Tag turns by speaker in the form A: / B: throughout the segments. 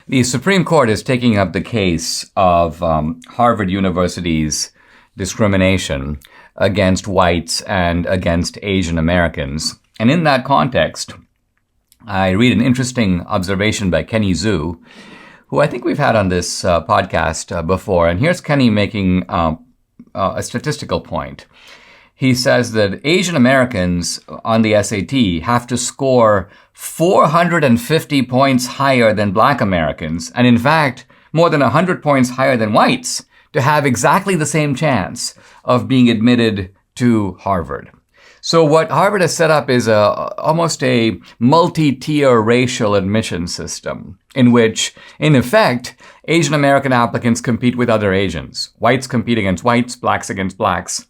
A: The Supreme Court is taking up the case of Harvard University's discrimination against whites and against Asian Americans. And in that context, I read an interesting observation by Kenny Zhu, who I think we've had on this podcast before. And here's Kenny making a statistical point. He says that Asian Americans on the SAT have to score 450 points higher than Black Americans, and in fact, more than 100 points higher than whites, to have exactly the same chance of being admitted to Harvard. So what Harvard has set up is almost a multi-tier racial admission system in which, in effect, Asian American applicants compete with other Asians. Whites compete against whites, blacks against blacks.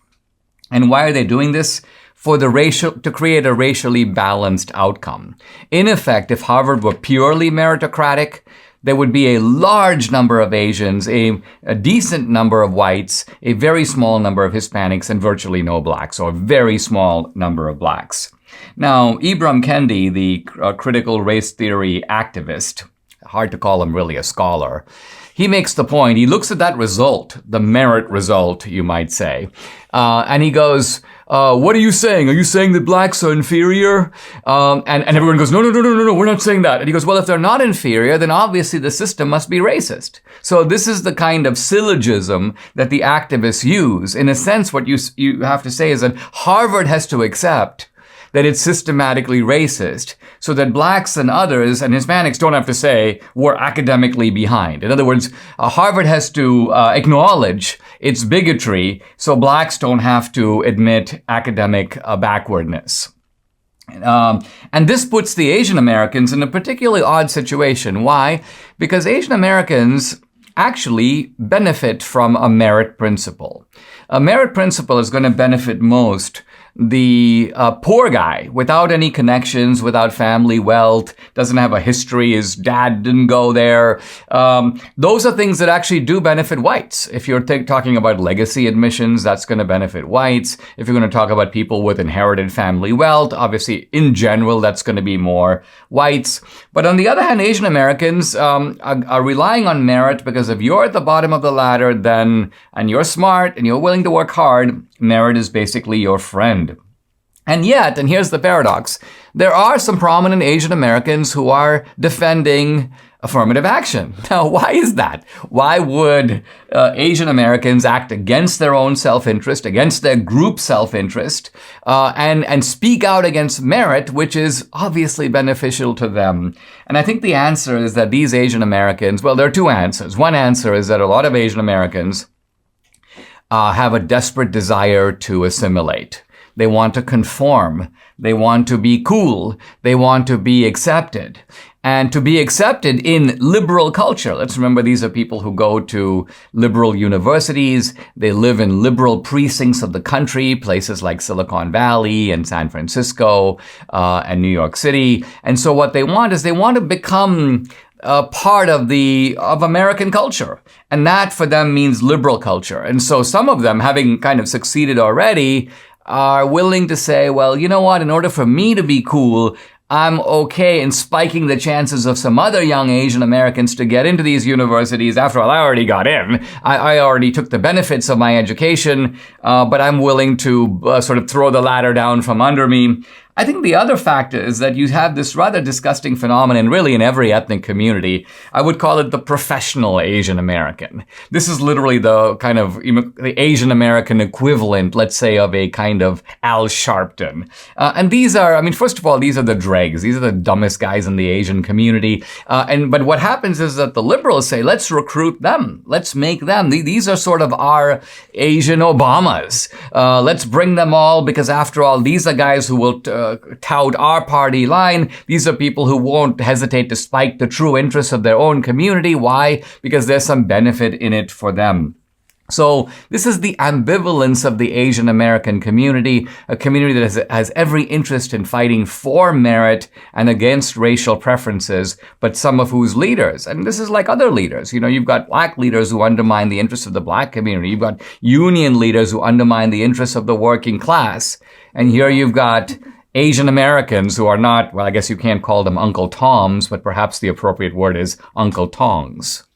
A: And why are they doing this? To create a racially balanced outcome. In effect, if Harvard were purely meritocratic, there would be a large number of Asians, a decent number of whites, a very small number of Hispanics, and virtually no blacks, or a very small number of blacks. Now, Ibram Kendi, the critical race theory activist, hard to call him really a scholar, he makes the point, he looks at that result, the merit result, you might say, and he goes, what are you saying? Are you saying that blacks are inferior? And everyone goes, no, we're not saying that. And he goes, well, if they're not inferior, then obviously the system must be racist. So this is the kind of syllogism that the activists use. In a sense, what you have to say is that Harvard has to accept that it's systematically racist, so that blacks and others and Hispanics don't have to say we're academically behind. In other words, Harvard has to acknowledge its bigotry, so blacks don't have to admit academic backwardness. And this puts the Asian Americans in a particularly odd situation. Why? Because Asian Americans actually benefit from a merit principle. A merit principle is going to benefit most the poor guy without any connections, without family wealth, doesn't have a history, his dad didn't go there. Those are things that actually do benefit whites. If you're talking about legacy admissions, that's going to benefit whites. If you're going to talk about people with inherited family wealth, obviously in general, that's going to be more whites. But on the other hand, Asian Americans are relying on merit because if you're at the bottom of the ladder, then, and you're smart and you're willing to work hard, merit is basically your friend. And yet, and here's the paradox, there are some prominent Asian Americans who are defending affirmative action. Now, why is that? Why would Asian Americans act against their own self-interest, against their group self-interest, and speak out against merit, which is obviously beneficial to them? And I think the answer is that these Asian Americans, well, there are two answers. One answer is that a lot of Asian Americans have a desperate desire to assimilate. They want to conform. They want to be cool. They want to be accepted. And to be accepted in liberal culture. Let's remember these are people who go to liberal universities. They live in liberal precincts of the country, places like Silicon Valley and San Francisco and New York City. And so what they want is they want to become part of American culture. And that for them means liberal culture. And so some of them, having kind of succeeded already, are willing to say, well, you know what, in order for me to be cool, I'm okay in spiking the chances of some other young Asian Americans to get into these universities. After all, I already got in. I already took the benefits of my education, but I'm willing to sort of throw the ladder down from under me. I think the other factor is that you have this rather disgusting phenomenon really in every ethnic community. I would call it the professional Asian American. This is literally the kind of the Asian American equivalent, let's say, of a kind of Al Sharpton. And these are, I mean, first of all, these are the dregs. These are the dumbest guys in the Asian community. But what happens is that the liberals say, let's recruit them. Let's make them. These are sort of our Asian Obamas. Let's bring them all because after all, these are guys who will tout our party line. These are people who won't hesitate to spike the true interests of their own community. Why? Because there's some benefit in it for them. So this is the ambivalence of the Asian American community, a community that has every interest in fighting for merit and against racial preferences, but some of whose leaders, and this is like other leaders, you've got black leaders who undermine the interests of the black community. You've got union leaders who undermine the interests of the working class. And here you've got Asian Americans who are not, well, I guess you can't call them Uncle Toms, but perhaps the appropriate word is Uncle Tongs.